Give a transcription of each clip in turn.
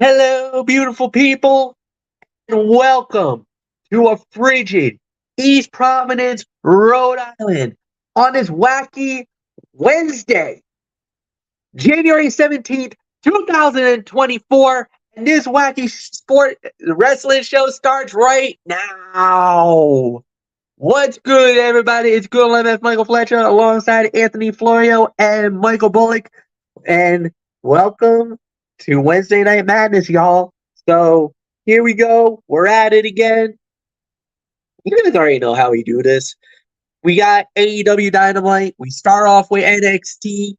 Hello, beautiful people, and welcome to a frigid East Providence, Rhode Island on this wacky Wednesday, January 17th, 2024. And this wacky sport wrestling show starts right now. What's good, everybody? It's good MF Michael Flecha alongside Anthony Florio and Michael Bullock. And welcome to Wednesday Night Madness, y'all. So here we go. We're at it again. You guys already know how we do this. We got AEW Dynamite. We start off with NXT,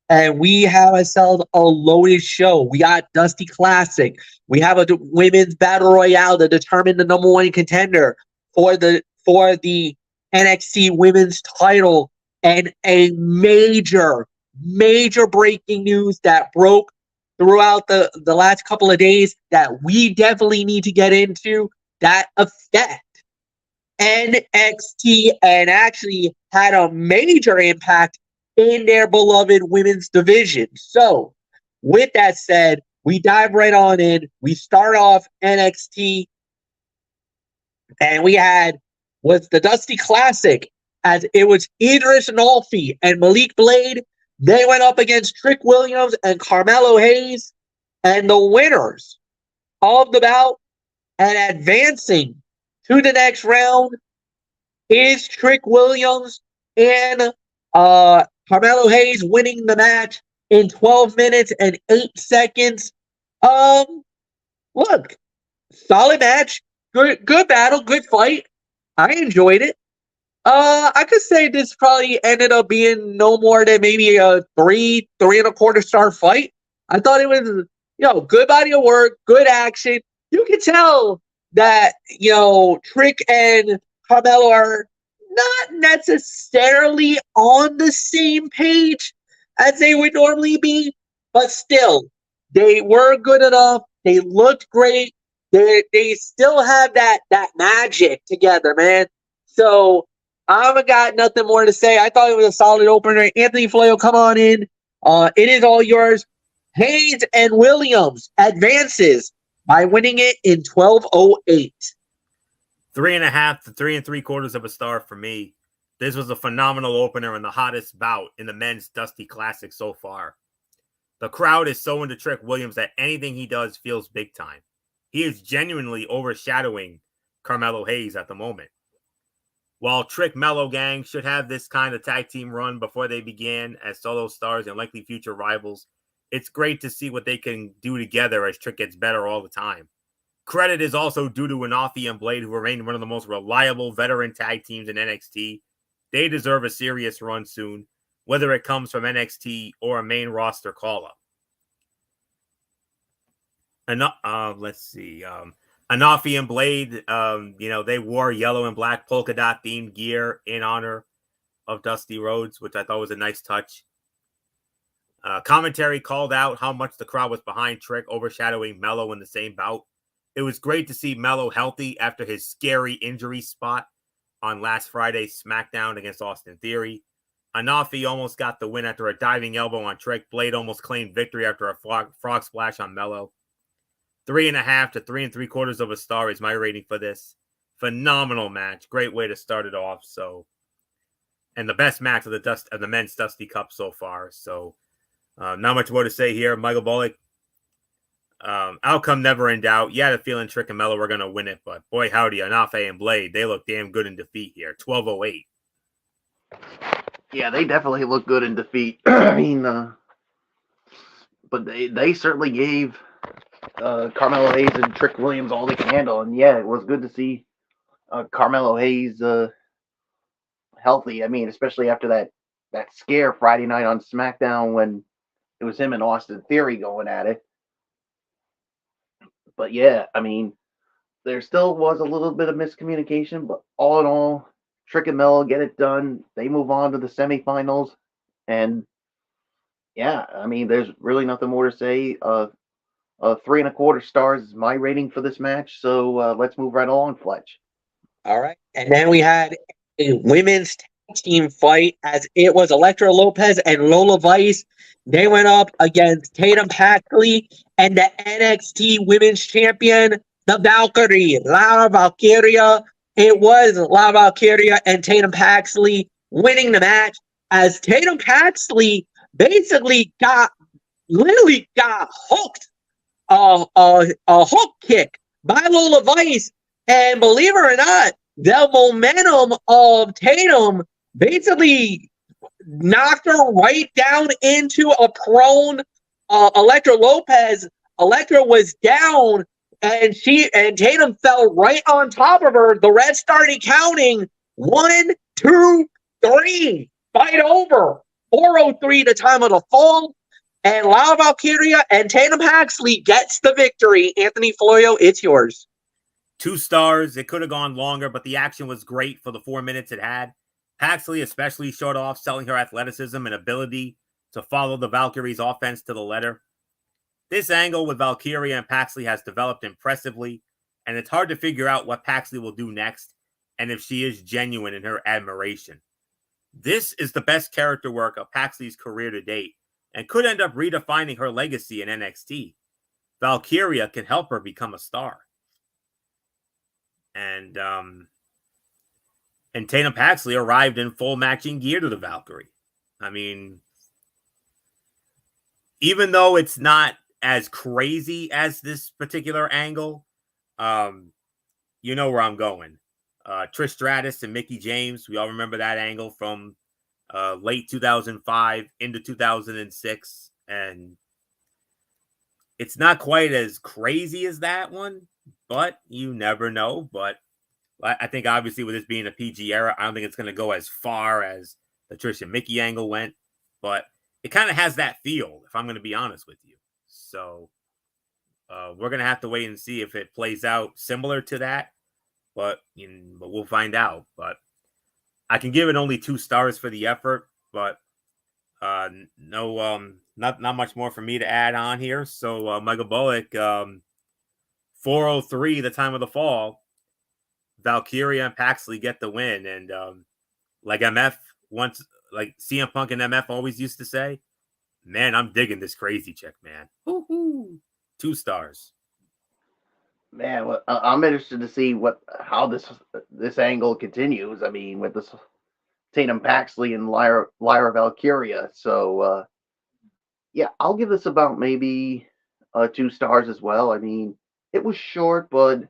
and we have ourselves a loaded show. We got Dusty Classic. We have a women's battle royale to determine the number one contender for the NXT Women's title, and a major breaking news that broke throughout the last couple of days that we definitely need to get into that affect NXT and actually had a major impact in their beloved women's division. So, with that said, we dive right on in. We start off NXT, and we had was the Dusty Classic, as it was Idris Nolfi and Malik Blade. They went up against Trick Williams and Carmelo Hayes, and the winners of the bout and advancing to the next round is Trick Williams and Carmelo Hayes winning the match in 12 minutes and 8 seconds. Look, solid match, good battle, good fight. I enjoyed it. I could say this probably ended up being no more than maybe a three and a quarter star fight. I thought it was, good body of work, good action. You can tell that, Trick and Carmelo are not necessarily on the same page as they would normally be, but still, they were good enough. They looked great. They still have that magic together, man. So I haven't got nothing more to say. I thought it was a solid opener. Anthony Florio, come on in. It is all yours. Hayes and Williams advances by winning it in 12:08. 3.5 to 3 3/4 of a star for me. This was a phenomenal opener and the hottest bout in the men's Dusty Classic so far. The crowd is so into Trick Williams that anything he does feels big time. He is genuinely overshadowing Carmelo Hayes at the moment. While Trick Mello Gang should have this kind of tag team run before they began as solo stars and likely future rivals, it's great to see what they can do together as Trick gets better all the time. Credit is also due to Anafi and Blade, who remain one of the most reliable veteran tag teams in NXT. They deserve a serious run soon, whether it comes from NXT or a main roster call-up. Let's see. Anafi and Blade, they wore yellow and black polka dot themed gear in honor of Dusty Rhodes, which I thought was a nice touch. Commentary called out how much the crowd was behind Trick, overshadowing Mello in the same bout. It was great to see Mello healthy after his scary injury spot on last Friday's SmackDown against Austin Theory. Anafi almost got the win after a diving elbow on Trick. Blade almost claimed victory after a frog splash on Mello. 3.5 to 3 3/4 of a star is my rating for this. Phenomenal match. Great way to start it off. And the best match of the men's Dusty Cup so far. So, not much more to say here. Michael Bullock, outcome never in doubt. You had a feeling Trick and Mello were going to win it, but boy, howdy, Anafe and Blade, they look damn good in defeat here. 12:08. Yeah, they definitely look good in defeat. I mean, but they certainly gave Carmelo Hayes and Trick Williams all they can handle. And yeah, it was good to see Carmelo Hayes healthy. I mean, especially after that scare Friday night on SmackDown when it was him and Austin Theory going at it. But yeah, I mean, there still was a little bit of miscommunication, but all in all, Trick and Mello get it done. They move on to the semifinals. And yeah, I mean, there's really nothing more to say. 3.25 stars is my rating for this match. So let's move right along, Fletch. All right. And then we had a women's tag team fight as it was Elektra Lopez and Lola Vice. They went up against Tatum Paxley and the NXT Women's Champion, the Valkyrie, Lara Valkyria. It was Lara Valkyria and Tatum Paxley winning the match as Tatum Paxley basically literally got hooked, a hook kick by Lola Vice. And believe it or not, the momentum of Tatum basically knocked her right down into a prone Elektra Lopez. Elektra was down, and Tatum fell right on top of her. The Reds started counting 1, 2, 3. Fight over. 4:03 the time of the fall. And Lara Valkyria and Tatum Paxley gets the victory. Anthony Florio, it's yours. 2 stars. It could have gone longer, but the action was great for the 4 minutes it had. Paxley especially showed off, selling her athleticism and ability to follow the Valkyrie's offense to the letter. This angle with Valkyria and Paxley has developed impressively, and it's hard to figure out what Paxley will do next and if she is genuine in her admiration. This is the best character work of Paxley's career to date and could end up redefining her legacy in NXT. Valkyria can help her become a star. And Tatum Paxley arrived in full matching gear to the Valkyrie. I mean, even though it's not as crazy as this particular angle, you know where I'm going. Trish Stratus and Mickie James, we all remember that angle from late 2005 into 2006. And it's not quite as crazy as that one, but you never know. But I think obviously with this being a PG era, I don't think it's going to go as far as the Trish and Mickie angle went, but it kind of has that feel, if I'm going to be honest with you. So we're going to have to wait and see if it plays out similar to that, but we'll find out. But I can give it only 2 stars for the effort, but not much more for me to add on here. So Michael Bullock, 4:03, the time of the fall, Valkyria and Paxley get the win. And like CM Punk and MF always used to say, man, I'm digging this crazy chick, man. Woo-hoo. 2 stars. Man, well, I'm interested to see how this angle continues. I mean, with this Tatum Paxley and Lyra Valkyria. So, yeah, I'll give this about maybe 2 stars as well. I mean, it was short, but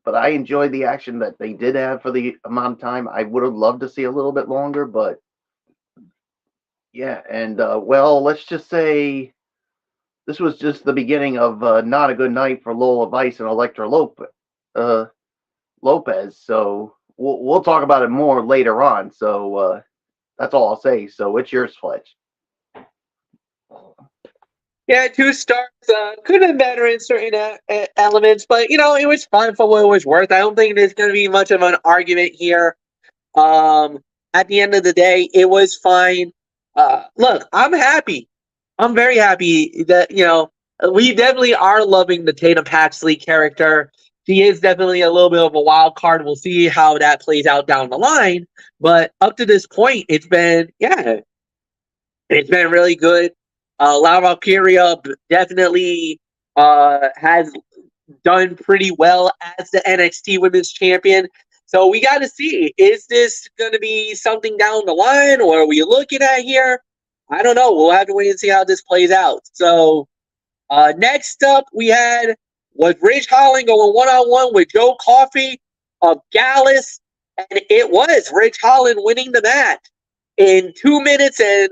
I enjoyed the action that they did have for the amount of time. I would have loved to see a little bit longer, but yeah. And well, let's just say this was just the beginning of not a good night for Lola Vice and Elektra Lopez. So we'll talk about it more later on. So that's all I'll say. So it's yours, Fletch. Yeah, 2 stars. Could have been better in certain elements, but it was fun for what it was worth. I don't think there's going to be much of an argument here. At the end of the day, it was fine. Look, I'm happy. I'm very happy that we definitely are loving the Tatum Paxley character. She is definitely a little bit of a wild card. We'll see how that plays out down the line. But up to this point, it's been really good. Lara Valkyria definitely has done pretty well as the NXT Women's Champion. So we got to see, is this going to be something down the line, or are we looking at here? I don't know. We'll have to wait and see how this plays out. So next up, we was Ridge Holland going one-on-one with Joe Coffey of Gallus, and it was Ridge Holland winning the match in 2 minutes and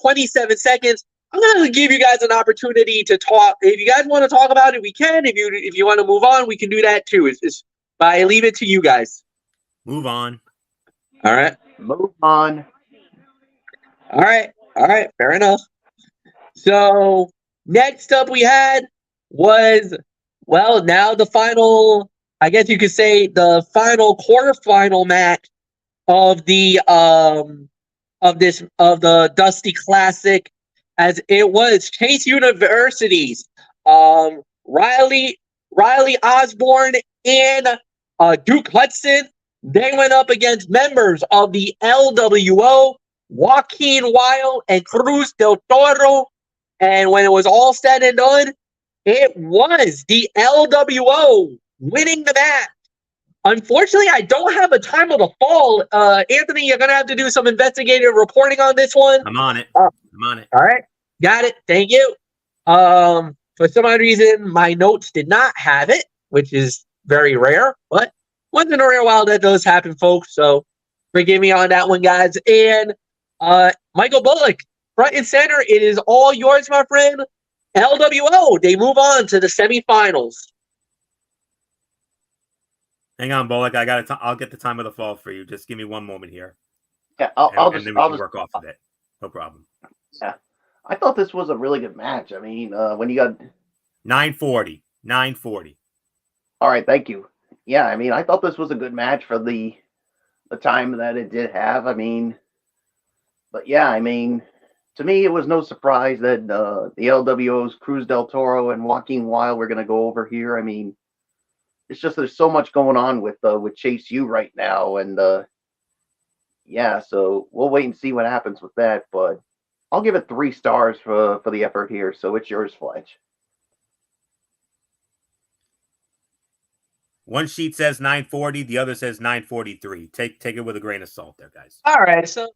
27 seconds. I'm going to give you guys an opportunity to talk. If you guys want to talk about it, we can. If you want to move on, we can do that too. But I leave it to you guys. Move on. All right. Move on. All right. Fair enough. So next up we was, now the final, I guess you could say the final quarterfinal match of the Dusty Classic, as it was Chase University's Riley Osborne and Duke Hudson. They went up against members of the LWO, Joaquin Wilde and Cruz del Toro. And when it was all said and done, it was the LWO winning the match. Unfortunately, I don't have a time of the fall. Anthony, you're going to have to do some investigative reporting on this one. I'm on it. I'm on it. All right. Got it. Thank you. For some odd reason, my notes did not have it, which is very rare. But once in a rare while, that does happen, folks. So forgive me on that one, guys. And Michael Bullock, front and center. It is all yours, my friend. LWO, they move on to the semifinals. Hang on, Bullock. I'll get the time of the fall for you. Just give me one moment here. Yeah, I'll just work off of it. No problem. Yeah, I thought this was a really good match. I mean, when you got 940. All right, thank you. Yeah, I mean, I thought this was a good match for the time that it did have. I mean, but yeah, I mean, to me, it was no surprise that the LWO's Cruz del Toro and Joaquin Wilde were going to go over here. I mean, it's just there's so much going on with Chase U right now, and yeah, so we'll wait and see what happens with that. But I'll give it 3 stars for the effort here. So it's yours, Fletch. One sheet says 940, the other says 943. Take it with a grain of salt there, guys. All right, so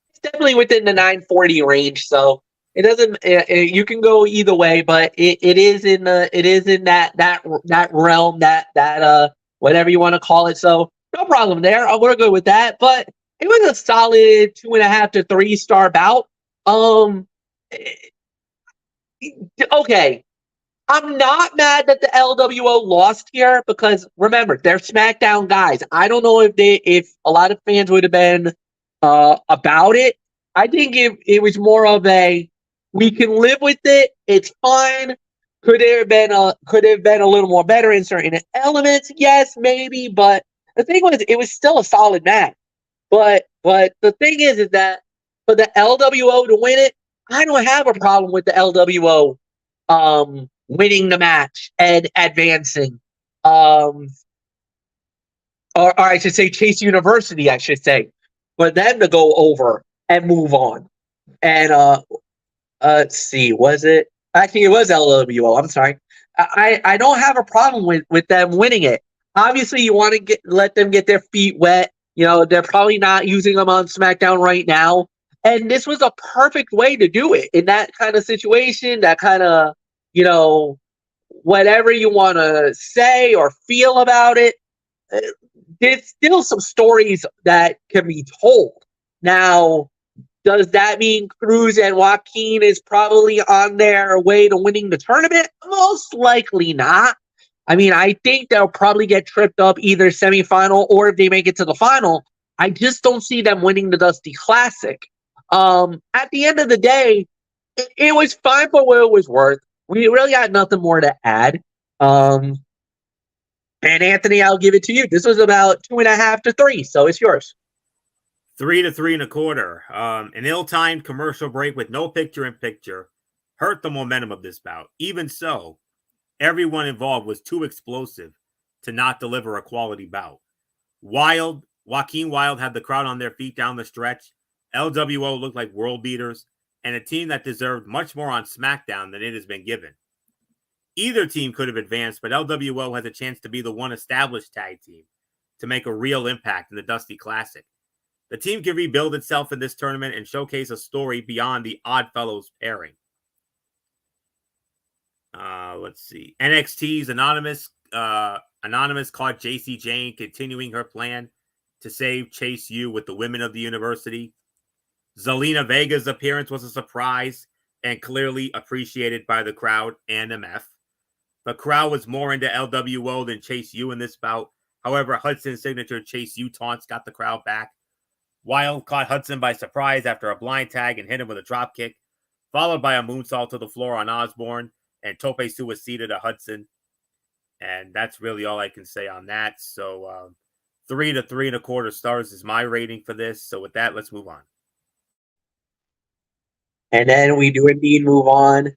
it's definitely within the 940 range. So it doesn't. You can go either way, but it is in that realm, that whatever you want to call it. So no problem there. We're good with that. But it was a solid 2.5 to 3 star bout. Okay. I'm not mad that the LWO lost here because remember, they're SmackDown guys. I don't know if a lot of fans would have been about it. I think it was more of a we can live with it. It's fine. Could it have been a little more better in certain elements? Yes, maybe. But the thing was, it was still a solid match. But the thing is that for the LWO to win it, I don't have a problem with the LWO winning the match and advancing. Or I should say Chase University, I should say, for them to go over and move on. And let's see, was it? Actually, it was LWO. I'm sorry. I don't have a problem with them winning it. Obviously, you want to let them get their feet wet. You know, they're probably not using them on SmackDown right now. And this was a perfect way to do it in that kind of situation, that kind of, you know, whatever you want to say or feel about it. There's still some stories that can be told. Now, does that mean Cruz and Joaquin is probably on their way to winning the tournament? Most likely not. I mean, I think they'll probably get tripped up either semifinal or if they make it to the final. I just don't see them winning the Dusty Classic. At the end of the day, it was fine for what it was worth. We really had nothing more to add. And Anthony, I'll give it to you. This was about 2.5 to 3, so it's yours. 3 to 3.25. An ill-timed commercial break with no picture-in-picture hurt the momentum of this bout. Even so, everyone involved was too explosive to not deliver a quality bout. Joaquin Wilde had the crowd on their feet down the stretch. LWO looked like world beaters and a team that deserved much more on SmackDown than it has been given. Either team could have advanced, but LWO has a chance to be the one established tag team to make a real impact in the Dusty Classic. The team can rebuild itself in this tournament and showcase a story beyond the Oddfellows pairing. Let's see. NXT's Anonymous caught JC Jane continuing her plan to save Chase U with the women of the university. Zelina Vega's appearance was a surprise and clearly appreciated by the crowd and MF. The crowd was more into LWO than Chase U in this bout. However, Hudson's signature Chase U taunts got the crowd back. Wilde caught Hudson by surprise after a blind tag and hit him with a drop kick, followed by a moonsault to the floor on Osborne and tope suicida to Hudson. And that's really all I can say on that. So 3 to 3.25 stars is my rating for this. So with that, let's move on. And then we do indeed move on.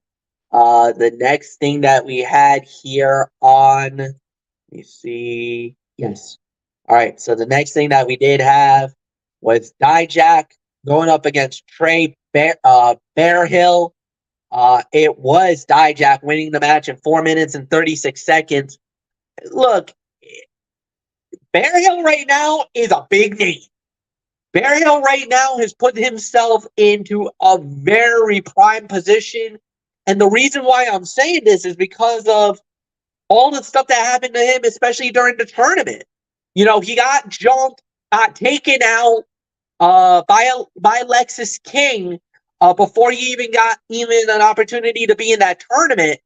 The next thing that we had here on, let me see. Yes. All right, so the next thing that we did have was Dijak going up against Trey Bearhill. It was Dijak winning the match in 4 minutes and 36 seconds. Look, Bearhill right now is a big name. Bearhill right now has put himself into a very prime position. And the reason why I'm saying this is because of all the stuff that happened to him, especially during the tournament. You know, he got jumped, got taken out by Lexis King before he even got an opportunity to be in that tournament.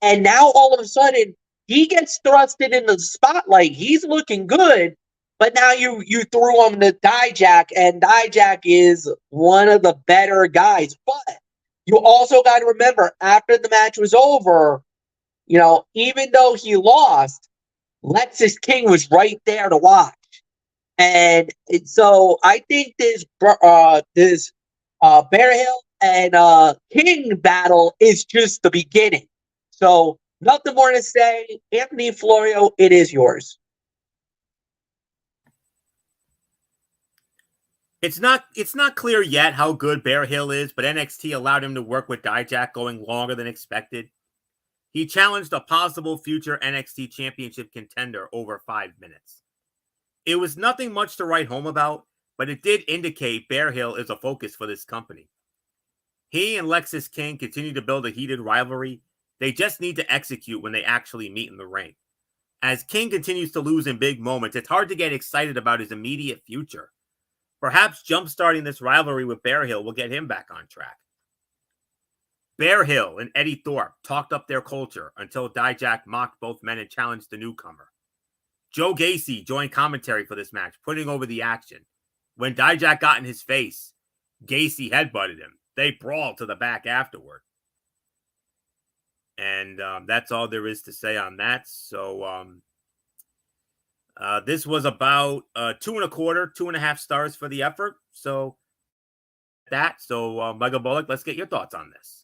And now all of a sudden, he gets thrusted into the spotlight. He's looking good. But now you threw him to Dijak, and Dijak is one of the better guys. But you also got to remember, after the match was over, you know, even though he lost, Lexis King was right there to watch. And so I think this Bearhill and King battle is just the beginning. So nothing more to say. Anthony Florio, it is yours. It's not clear yet how good Bearhill is, but NXT allowed him to work with Dijak going longer than expected. He challenged a possible future NXT championship contender over 5 minutes. It was nothing much to write home about, but it did indicate Bearhill is a focus for this company. He and Lexis King continue to build a heated rivalry. They just need to execute when they actually meet in the ring. As King continues to lose in big moments, it's hard to get excited about his immediate future. Perhaps jumpstarting this rivalry with Bearhill will get him back on track. Bearhill and Eddie Thorpe talked up their culture until Dijak mocked both men and challenged the newcomer. Joe Gacy joined commentary for this match, putting over the action. When Dijak got in his face, Gacy headbutted him. They brawled to the back afterward. And that's all there is to say on that. So this was about 2.25 stars for the effort. So Michael Bullock, let's get your thoughts on this.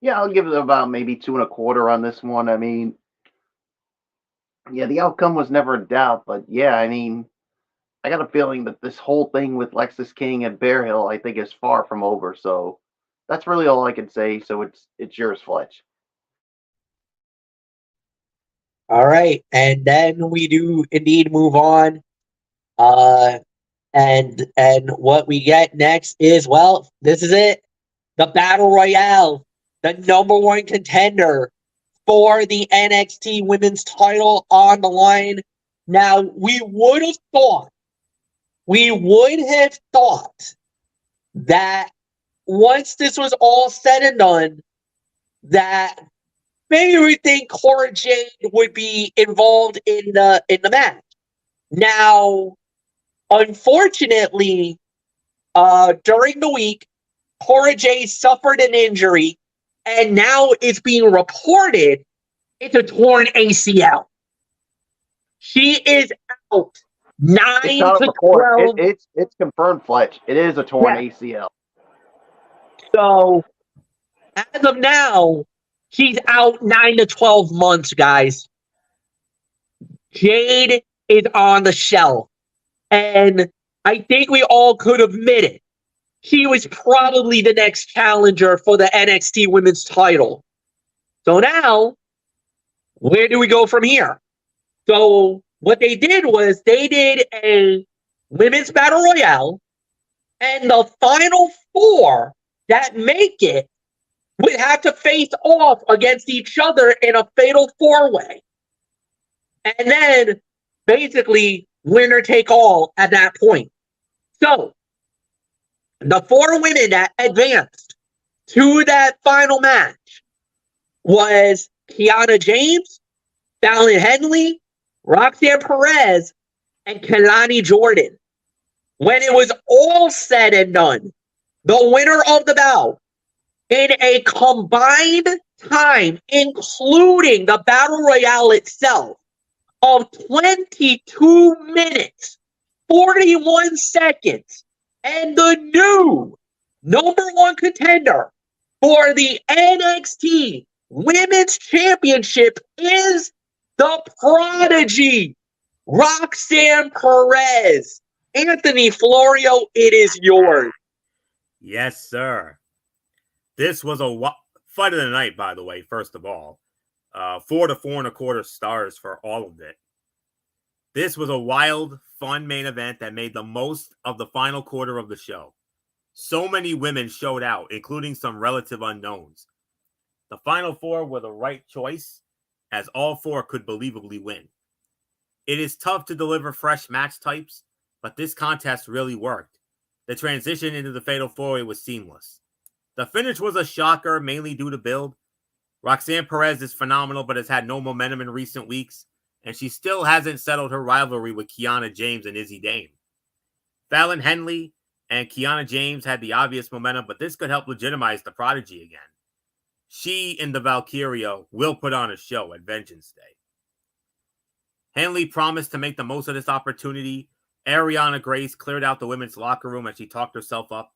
Yeah, I'll give it about maybe 2.25 on this one. I mean, yeah, the outcome was never a doubt, but yeah, I mean, I got a feeling that this whole thing with Lexis King and Bearhill, I think, is far from over. So that's really all I can say. So it's yours, Fletch. All right, and then we do indeed move on. And what we get next is, well, this is it. The Battle Royale, the number one contender for the NXT Women's title on the line. Now, we would have thought that once this was all said and done, that maybe we think Cora Jade would be involved in the match. Now, unfortunately, during the week, Cora Jade suffered an injury, and now it's being reported it's a torn ACL. She is out 9 to 12. It's confirmed, Fletch. It is a torn ACL. So, as of now, she's out 9 to 12 months, guys. Jade is on the shelf. And I think we all could admit it. She was probably the next challenger for the NXT Women's title. So now, where do we go from here? So what they did was they did a Women's Battle Royale, and the final 4 that make it would have to face off against each other in a fatal 4-way. And then, basically, winner take all at that point. So, the 4 women that advanced to that final match was Kiana James, Fallon Henley, Roxanne Perez, and Kelani Jordan. When it was all said and done, the winner of the bout, in a combined time, including the Battle Royale itself, of 22 minutes, 41 seconds, and the new number one contender for the NXT Women's Championship is the Prodigy, Roxanne Perez. Anthony Florio, it is yours. Yes, sir. This was a fight of the night, by the way, first of all. 4 to 4.25 stars for all of it. This was a wild, fun main event that made the most of the final quarter of the show. So many women showed out, including some relative unknowns. The final four were the right choice, as all four could believably win. It is tough to deliver fresh match types, but this contest really worked. The transition into the Fatal 4-Way was seamless. The finish was a shocker, mainly due to build. Roxanne Perez is phenomenal, but has had no momentum in recent weeks, and she still hasn't settled her rivalry with Kiana James and Izzy Dame. Fallon Henley and Kiana James had the obvious momentum, but this could help legitimize the Prodigy again. She and the Valkyria will put on a show at Vengeance Day. Henley promised to make the most of this opportunity. Ariana Grace cleared out the women's locker room as she talked herself up.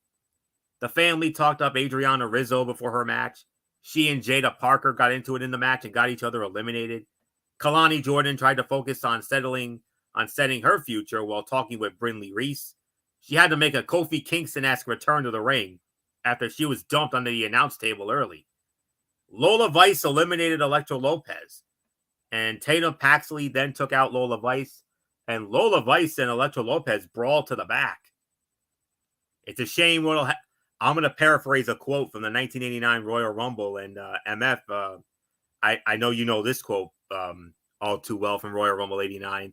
The family talked up Adriana Rizzo before her match. She and Jada Parker got into it in the match and got each other eliminated. Kalani Jordan tried to focus on setting her future while talking with Brindley Reese. She had to make a Kofi Kingston-esque return to the ring after she was dumped under the announce table early. Lola Vice eliminated Elektra Lopez, and Tatum Paxley then took out Lola Vice, and Lola Vice and Elektra Lopez brawled to the back. It's a shame I'm going to paraphrase a quote from the 1989 Royal Rumble, and MF, I know you know this quote all too well from Royal Rumble 89.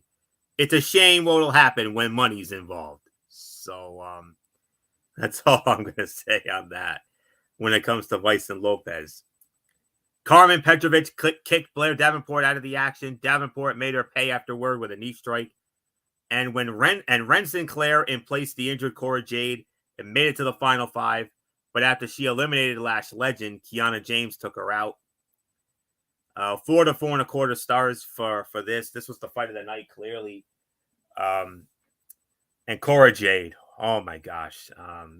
It's a shame what will happen when money's involved. So that's all I'm going to say on that when it comes to Vice and Lopez. Carmen Petrovic kicked Blair Davenport out of the action. Davenport made her pay afterward with a knee strike. And when Ren Sinclair placed the injured Cora Jade and made it to the final five. But after she eliminated Lash Legend, Kiana James took her out. 4 to 4.25 stars for this. This was the fight of the night, clearly. And Cora Jade, oh my gosh,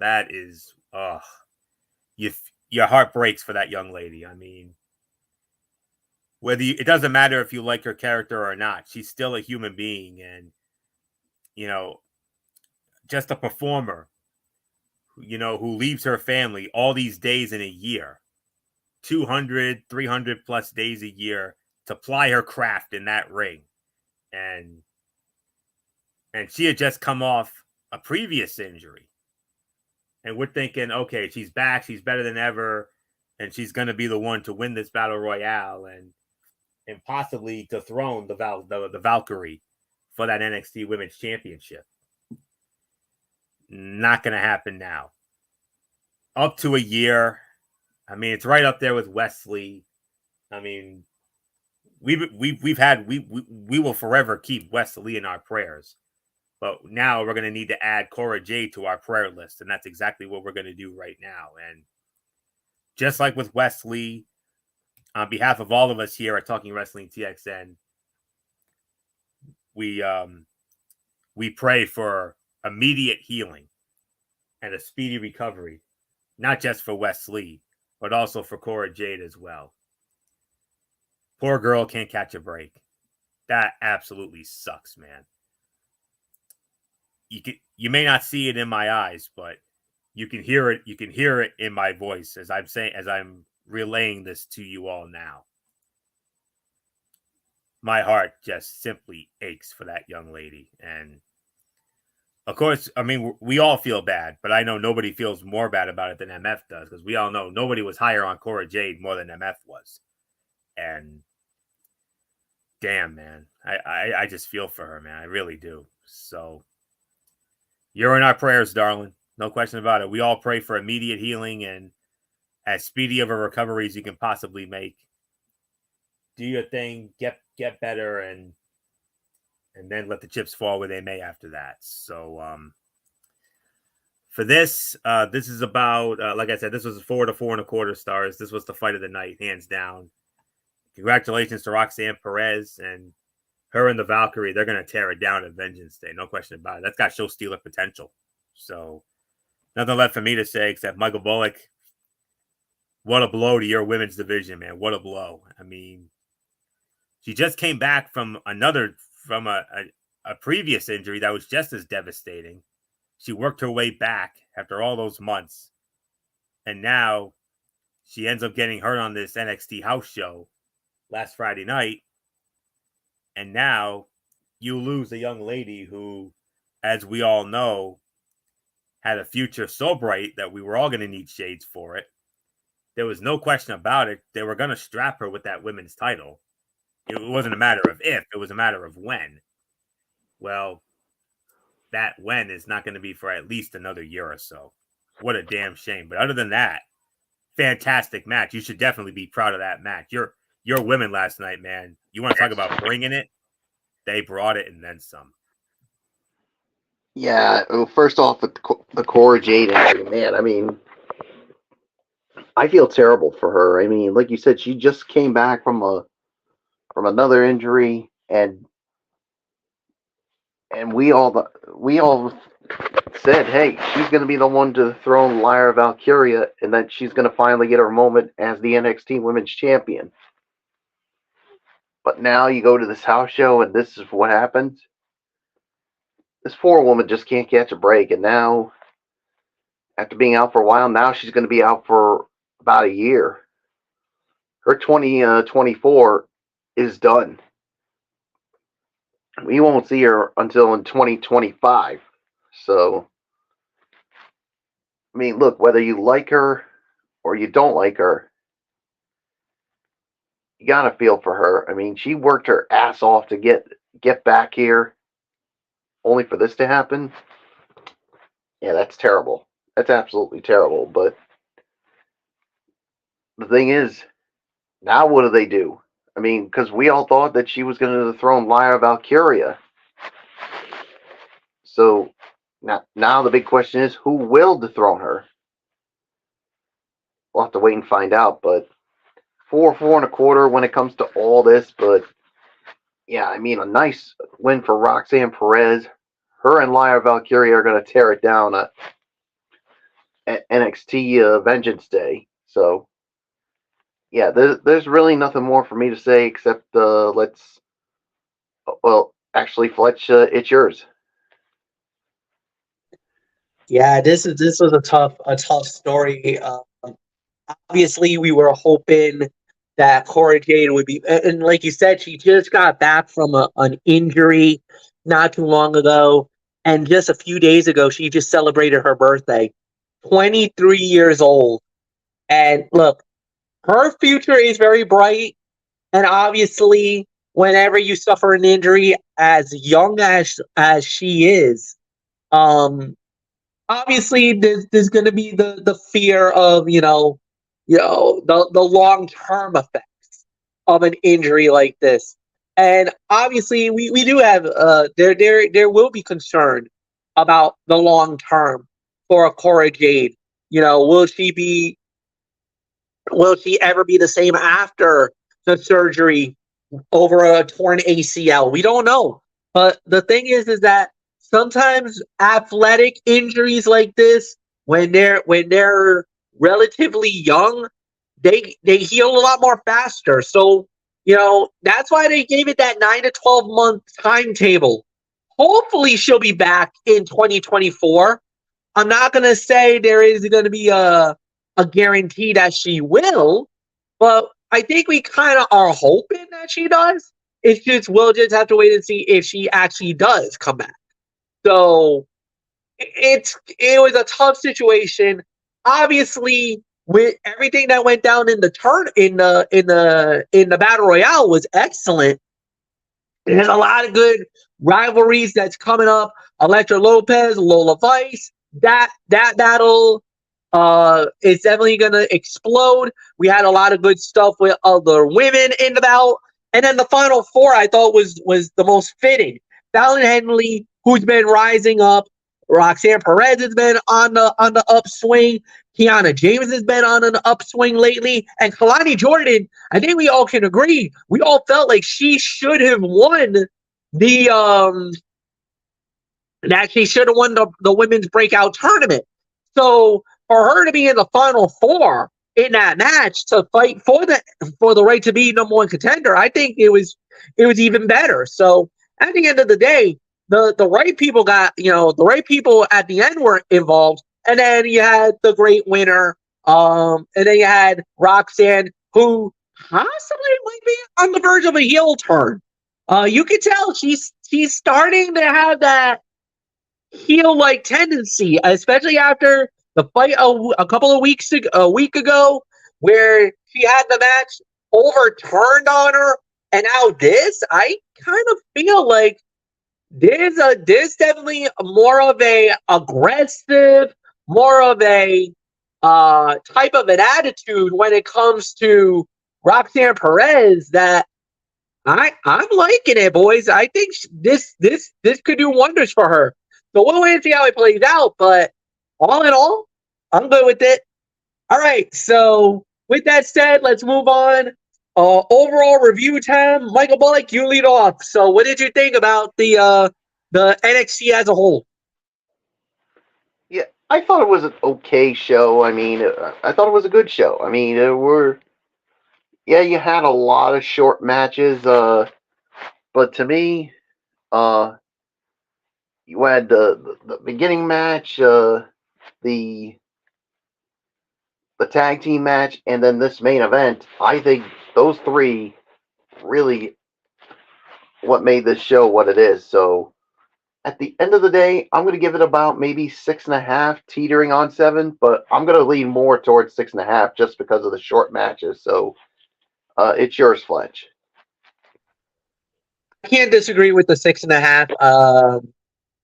that is, your heart breaks for that young lady. I mean, it doesn't matter if you like her character or not. She's still a human being, and just a performer. Who leaves her family all these days in a year, 200, 300 plus days a year to ply her craft in that ring. And she had just come off a previous injury. And we're thinking, okay, she's back. She's better than ever. And she's going to be the one to win this battle royale and possibly dethrone the Valkyrie for that NXT Women's Championship. Not going to happen now. Up to a year. I mean, it's right up there with Wesley. I mean, we will forever keep Wesley in our prayers. But now we're going to need to add Cora Jade to our prayer list. And that's exactly what we're going to do right now. And just like with Wesley, on behalf of all of us here at Talking Wrestling TXN, we pray for immediate healing and a speedy recovery, not just for Wesley, but also for Cora Jade as well. Poor girl can't catch a break. That absolutely sucks, man. You may not see it in my eyes, but you can hear it. You can hear it in my voice as I'm relaying this to you all now. My heart just simply aches for that young lady. And of course, I mean, we all feel bad, but I know nobody feels more bad about it than MF does, because we all know nobody was higher on Cora Jade more than MF was. And damn, man, I just feel for her, man. I really do. So you're in our prayers, darling. No question about it. We all pray for immediate healing and as speedy of a recovery as you can possibly make. Do your thing, get better, and then let the chips fall where they may after that. So for this is about, like I said, this was 4 to 4.25 stars. This was the fight of the night, hands down. Congratulations to Roxanne Perez, and her and the Valkyrie. They're going to tear it down at Vengeance Day. No question about it. That's got show stealer potential. So nothing left for me to say except Michael Bullock, what a blow to your women's division, man. What a blow. I mean, she just came back from a previous injury that was just as devastating. She worked her way back after all those months. And now she ends up getting hurt on this NXT house show last Friday night. And now you lose a young lady who, as we all know, had a future so bright that we were all going to need shades for it. There was no question about it. They were going to strap her with that women's title. It wasn't a matter of if, it was a matter of when. Well, that when is not going to be for at least another year or so. What a damn shame. But other than that, fantastic match. You should definitely be proud of that match. Your women last night, man. You want to talk about bringing it? They brought it and then some. Yeah, well, first off, with the Cora Jade injury, man, I mean, I feel terrible for her. I mean, like you said, she just came back from another injury, and we all said, hey, she's going to be the one to dethrone Lyra Valkyria, and that she's going to finally get her moment as the NXT Women's Champion. But now you go to this house show, and this is what happens. This poor woman just can't catch a break, and now, after being out for a while, now she's going to be out for about a year. Her 2024 is done. We won't see her until in 2025. So, I mean, look, whether you like her or you don't like her, you gotta feel for her. I mean, she worked her ass off to get back here, only for this to happen. Yeah, that's terrible. That's absolutely terrible. But the thing is, now what do? I mean, because we all thought that she was going to dethrone Lyra Valkyria. So now the big question is, who will dethrone her? We'll have to wait and find out. But 4.25 when it comes to all this. But yeah, I mean, a nice win for Roxanne Perez. Her and Lyra Valkyria are going to tear it down at NXT Vengeance Day. So yeah, there's really nothing more for me to say except actually, Fletch, it's yours. Yeah, this was a tough story. Obviously, we were hoping that Cora Jade would be, and like you said, she just got back from an injury not too long ago, and just a few days ago, she just celebrated her birthday, 23 years old. And look, her future is very bright, and obviously, whenever you suffer an injury as young as she is, obviously there's going to be the fear of the long-term effects of an injury like this. And obviously we do have there will be concern about the long term for a Cora Jade. Will she ever be the same after the surgery over a torn ACL? We don't know. But the thing is that sometimes athletic injuries like this, when they're relatively young, they heal a lot more faster. So, that's why they gave it that 9 to 12 month timetable. Hopefully she'll be back in 2024. I'm not going to say there is going to be a guarantee that she will, but I think we kind of are hoping that she does. We'll just have to wait and see if she actually does come back. So it was a tough situation. Obviously, with everything that went down in the battle royale was excellent. There's a lot of good rivalries that's coming up. Elektra Lopez, Lola Vice. That battle is definitely gonna explode. We had a lot of good stuff with other women in the bout, and then the final four I thought was the most fitting. Fallon Henley, who's been rising up. Roxanne Perez has been on the upswing. Kiana James has been on an upswing lately. And Kalani Jordan, I think we all can agree, we all felt like she should have won the women's breakout tournament. So for her to be in the final four in that match to fight for the right to be number one contender, I think it was even better. So at the end of the day, the right people got, the right people at the end were involved, and then you had the great winner, and then you had Roxanne, who possibly might be on the verge of a heel turn. You can tell she's starting to have that heel-like tendency, especially after the fight a couple of weeks ago, a week ago, where she had the match overturned on her, and now this. I kind of feel like there's definitely more of a aggressive, more of a type of an attitude when it comes to Roxanne Perez that I'm liking it, boys. I think this could do wonders for her. So we'll wait and see how it plays out. But all in all, I'm good with it. All right. So with that said, let's move on. Overall review time. Michael Bullock, you lead off. So what did you think about the NXT as a whole? Yeah, I thought it was an okay show. I mean, I thought it was a good show. I mean, you had a lot of short matches, but to me, you had the beginning match, the tag team match, and then this main event. I think those three really what made this show what it is. So at the end of the day, I'm going to give it about maybe 6.5, teetering on 7, but I'm going to lean more towards 6.5 just because of the short matches. So it's yours, Fletch. I can't disagree with the 6.5.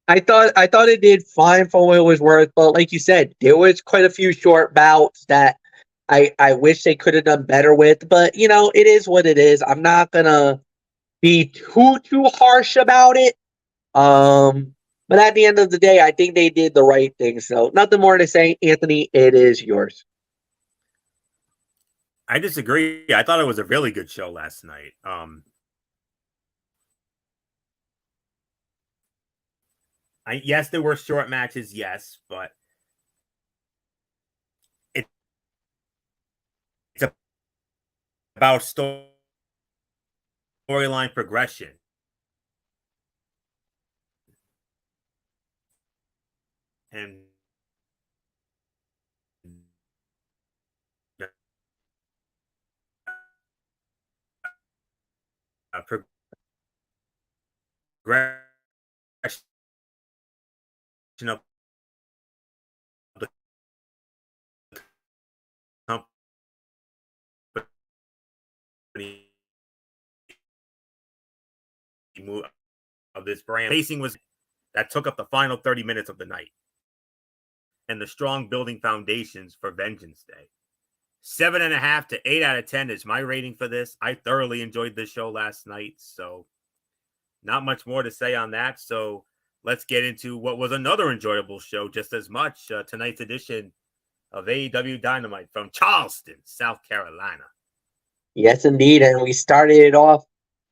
I thought it did fine for what it was worth, but like you said, there was quite a few short bouts that I wish they could have done better with. But it is what it is. I'm not gonna be too harsh about it. But at the end of the day, I think they did the right thing. So nothing more to say, Anthony. It is yours. I disagree. I thought it was a really good show last night. Yes, there were short matches, yes, but it's about storyline progression. And progression of the company of this brand. Pacing was that took up the final 30 minutes of the night, and the strong building foundations for Vengeance Day. 7.5 to 8 out of 10 is my rating for this. I thoroughly enjoyed this show last night, so not much more to say on that. So let's get into what was another enjoyable show just as much. Tonight's edition of AEW Dynamite from Charleston, South Carolina. Yes, indeed. And we started it off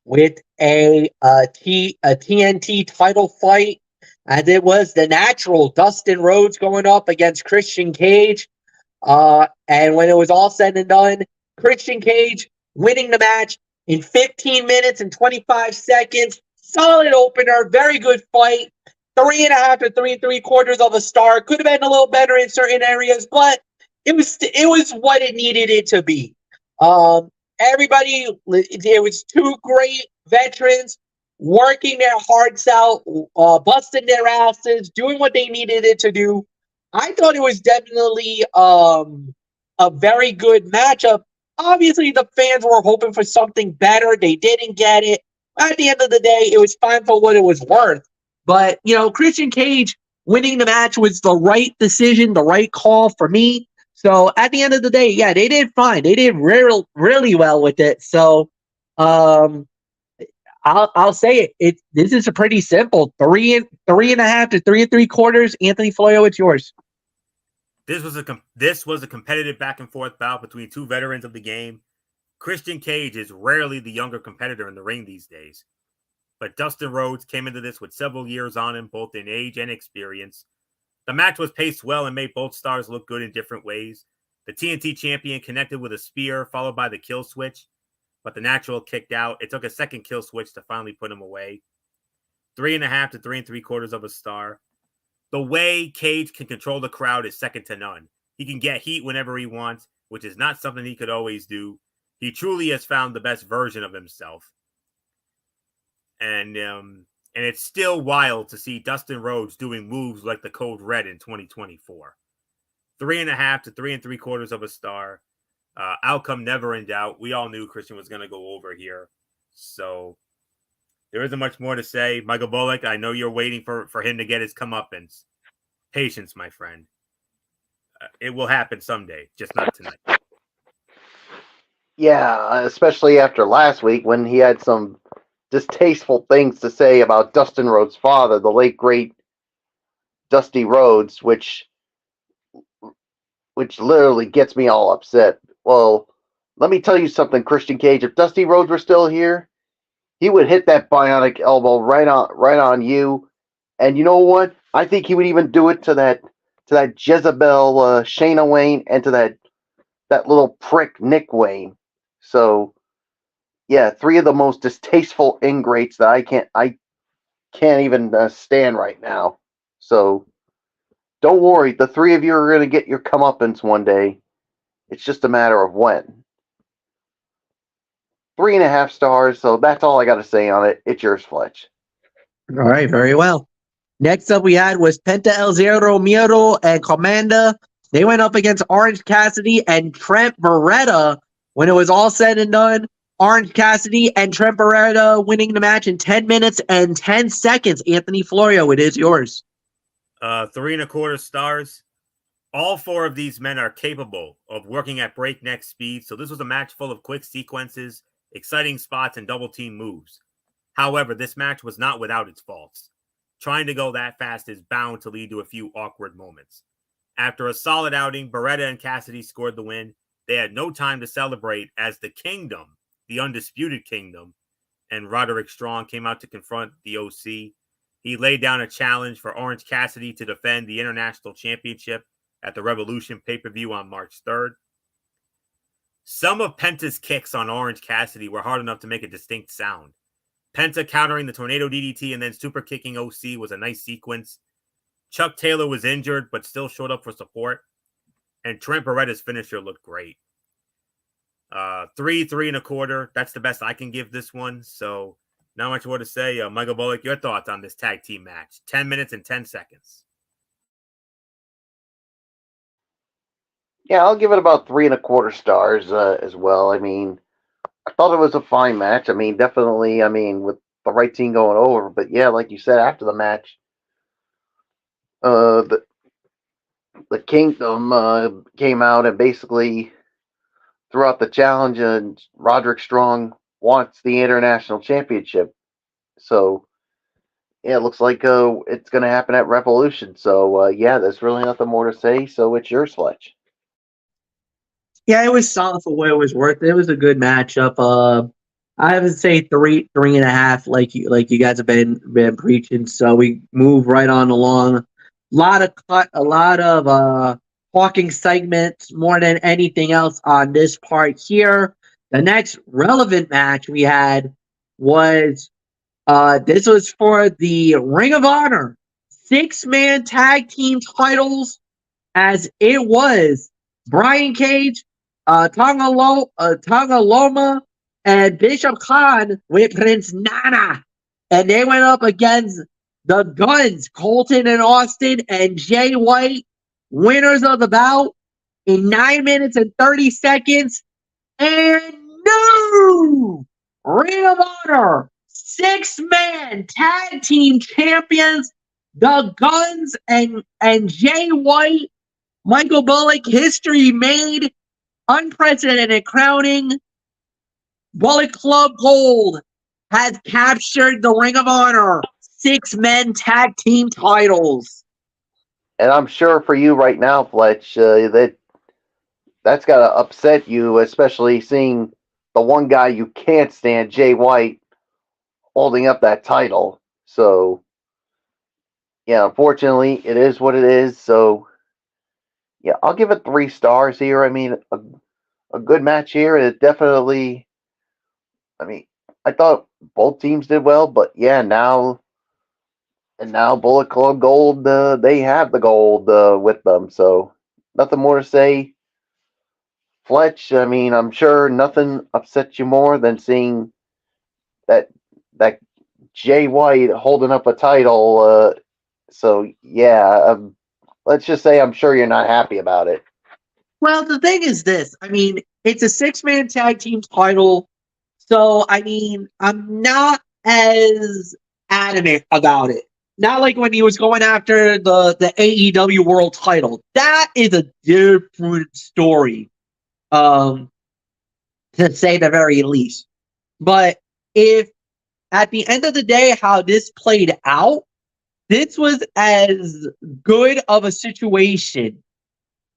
with a TNT title fight, as it was the natural Dustin Rhodes going up against Christian Cage. And when it was all said and done, Christian Cage winning the match in 15 minutes and 25 seconds. Solid opener, very good fight. 3.5 to 3.75 of a star. Could have been a little better in certain areas, but it was what it needed it to be. Everybody, it was two great veterans working their hearts out, busting their asses, doing what they needed it to do. I thought it was definitely a very good matchup. Obviously, the fans were hoping for something better. They didn't get it. At the end of the day, it was fine for what it was worth. But, Christian Cage winning the match was the right decision, the right call for me. So at the end of the day, yeah, they did fine. They did really well with it. So I'll say it. This is a pretty simple 3.5 to 3.75. Anthony Florio, it's yours. This was a competitive back and forth bout between two veterans of the game. Christian Cage is rarely the younger competitor in the ring these days, but Dustin Rhodes came into this with several years on him, both in age and experience. The match was paced well and made both stars look good in different ways. The TNT champion connected with a spear, followed by the kill switch, but the natural kicked out. It took a second kill switch to finally put him away. 3.5 to 3 3/4 of a star. The way Cage can control the crowd is second to none. He can get heat whenever he wants, which is not something he could always do. He truly has found the best version of himself. And it's still wild to see Dustin Rhodes doing moves like the Code Red in 2024. 3.5 to 3 3/4 of a star. Outcome never in doubt. We all knew Christian was going to go over here. So there isn't much more to say. Michael Bullock, I know you're waiting for him to get his comeuppance. Patience, my friend. It will happen someday, just not tonight. Yeah, especially after last week when he had some distasteful things to say about Dustin Rhodes' father, the late great Dusty Rhodes, which literally gets me all upset. Well, let me tell you something, Christian Cage. If Dusty Rhodes were still here, he would hit that bionic elbow right on you. And you know what? I think he would even do it to that Jezebel Shayna Wayne and to that little prick Nick Wayne. So yeah, 3 of the most distasteful ingrates that I can't even stand right now. So don't worry, the 3 of you are going to get your comeuppance one day. It's just a matter of when. 3.5 stars, so that's all I got to say on it. It's yours, Fletch. All right, very well. Next up we had was Penta El Zero Miedo and Commander. They went up against Orange Cassidy and Trent Beretta. When it was all said and done, Orange Cassidy and Trent Beretta winning the match in 10 minutes and 10 seconds. Anthony Florio, it is yours. 3.25 stars. All 4 of these men are capable of working at breakneck speed, so this was a match full of quick sequences, exciting spots, and double team moves. However, this match was not without its faults. Trying to go that fast is bound to lead to a few awkward moments. After a solid outing, Beretta and Cassidy scored the win. They had no time to celebrate as the Kingdom, the Undisputed Kingdom, and Roderick Strong came out to confront the OC. He laid down a challenge for Orange Cassidy to defend the International Championship at the Revolution pay-per-view on March 3rd. Some of Penta's kicks on Orange Cassidy were hard enough to make a distinct sound. Penta countering the Tornado DDT and then super kicking OC was a nice sequence. Chuck Taylor was injured, but still showed up for support. And Trent Beretta's finisher looked great. 3 3.25. That's the best I can give this one. So not much more to say. Michael Bullock, your thoughts on this tag team match? 10 minutes and 10 seconds. Yeah, I'll give it about 3.25 stars as well. I mean, I thought it was a fine match. I mean, definitely, with the right team going over. But yeah, like you said, after the match, the Kingdom came out and basically threw out the challenge, and Roderick Strong wants the International Championship. So yeah, it looks like it's going to happen at Revolution. So yeah, there's really nothing more to say. So it's yours, Fletch. Yeah, it was solid for what it was worth. It was a good matchup. I would say 3.5, like you guys have been preaching. So we move right on along. A lot of talking segments more than anything else on this part here. The next relevant match we had was this was for the Ring of Honor 6-man tag team titles, as it was Brian Cage, Tonga Loma, and Bishop Khan with Prince Nana. And they went up against the Guns, Colton and Austin, and Jay White, winners of the bout in 9 minutes and 30 seconds. And new Ring of Honor 6-man tag team champions, the Guns and Jay White. Michael Bullock, history made, unprecedented crowning. Bullock Club Gold has captured the Ring of Honor 6-men tag team titles. And I'm sure for you right now, Fletch, that's got to upset you, especially seeing the one guy you can't stand, Jay White, holding up that title. So, yeah, unfortunately, it is what it is. So, Yeah, I'll give it 3 stars here. I mean, a good match here. It definitely. I mean, I thought both teams did well, but yeah, now Bullet Club Gold, they have the gold with them. So nothing more to say. Fletch, I mean, I'm sure nothing upsets you more than seeing that that Jay White holding up a title. So yeah, let's just say I'm sure you're not happy about it. Well, the thing is this. I mean, it's a six-man tag team title. So, I mean, I'm not as adamant about it. Not like when he was going after the AEW World title. That is a different story, um, to say the very least. But if at the end of the day, how this played out, this was as good of a situation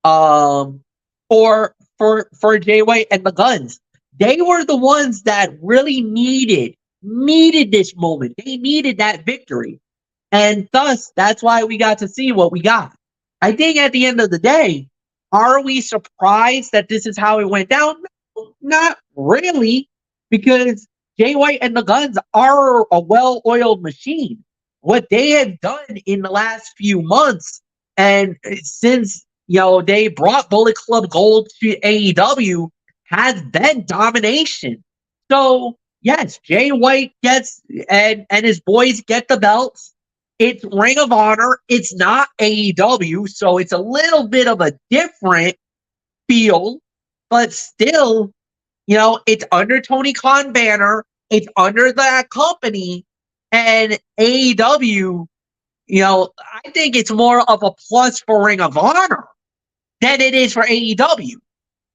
um for Jay White and the Guns. They were the ones that really needed this moment. They needed that victory. And thus that's why we got to see what we got. I think at the end of the day, are we surprised that this is how it went down? No, not really, because Jay White and the Guns are a well-oiled machine. What they have done in the last few months and since they brought Bullet Club Gold to AEW has been domination. So yes, Jay White gets and his boys get the belts. It's Ring of Honor. It's not AEW, so it's a little bit of a different feel, but still, it's under Tony Khan banner. It's under that company, and AEW. I think it's more of a plus for Ring of Honor than it is for AEW.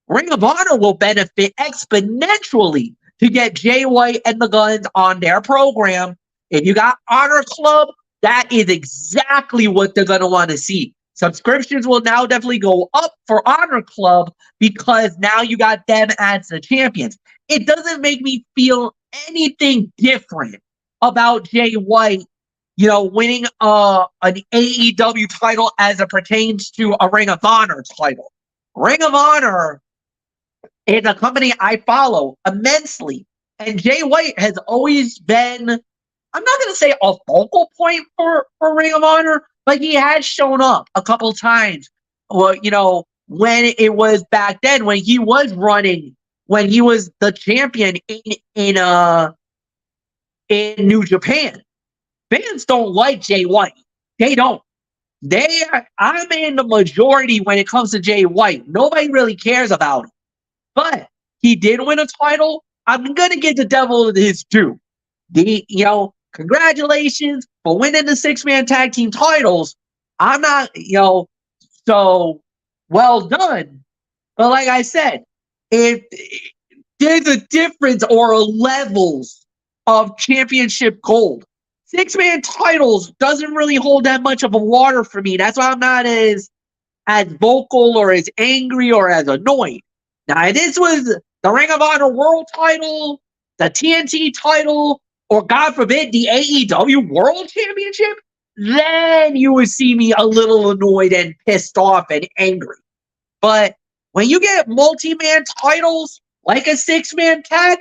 Ring of Honor will benefit exponentially to get Jay White and the Guns on their program. If you got Honor Club, that is exactly what they're going to want to see. Subscriptions will now definitely go up for Honor Club because now you got them as the champions. It doesn't make me feel anything different about Jay White, winning an AEW title as it pertains to a Ring of Honor title. Ring of Honor is a company I follow immensely. And Jay White has always been, I'm not going to say a focal point for Ring of Honor, but he has shown up a couple times. Well, when it was back then, when he was running, when he was the champion in New Japan. Fans don't like Jay White. They don't. I'm in the majority when it comes to Jay White. Nobody really cares about him. But he did win a title. I'm gonna give the devil his due. Congratulations for winning the six-man tag team titles. I'm not, so well done. But like I said, if there's a difference or levels of championship gold. Six-man titles doesn't really hold that much of a water for me. That's why I'm not as vocal or as angry or as annoyed. Now, this was the Ring of Honor World title, the TNT title, or God forbid, the AEW World Championship, then you would see me a little annoyed and pissed off and angry. But when you get multi-man titles, like a six-man tag,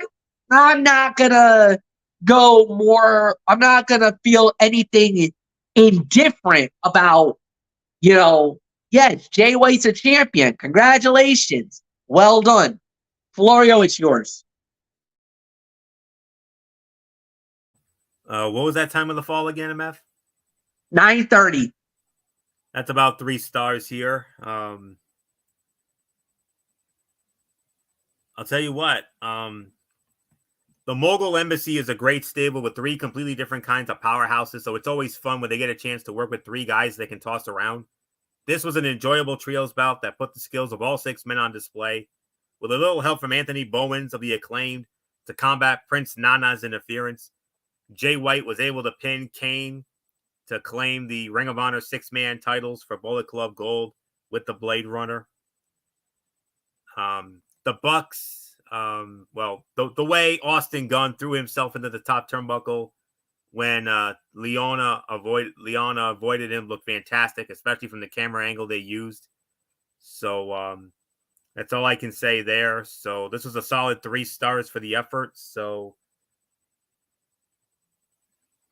I'm not going to I'm not going to feel anything indifferent about, yes, Jay White's a champion. Congratulations. Well done. Florio, it's yours. What was that time of the fall again, MF? 9:30. That's about 3 stars here. I'll tell you what. The Mogul Embassy is a great stable with 3 completely different kinds of powerhouses, so it's always fun when they get a chance to work with 3 guys they can toss around. This was an enjoyable trios bout that put the skills of all 6 men on display, with a little help from Anthony Bowens of the Acclaimed to combat Prince Nana's interference. Jay White was able to pin Kane to claim the Ring of Honor 6-man titles for Bullet Club Gold with the Blade Runner. The Bucks, the way Austin Gunn threw himself into the top turnbuckle when Liana avoided him looked fantastic, especially from the camera angle they used. So that's all I can say there. So this was a solid 3 stars for the effort. So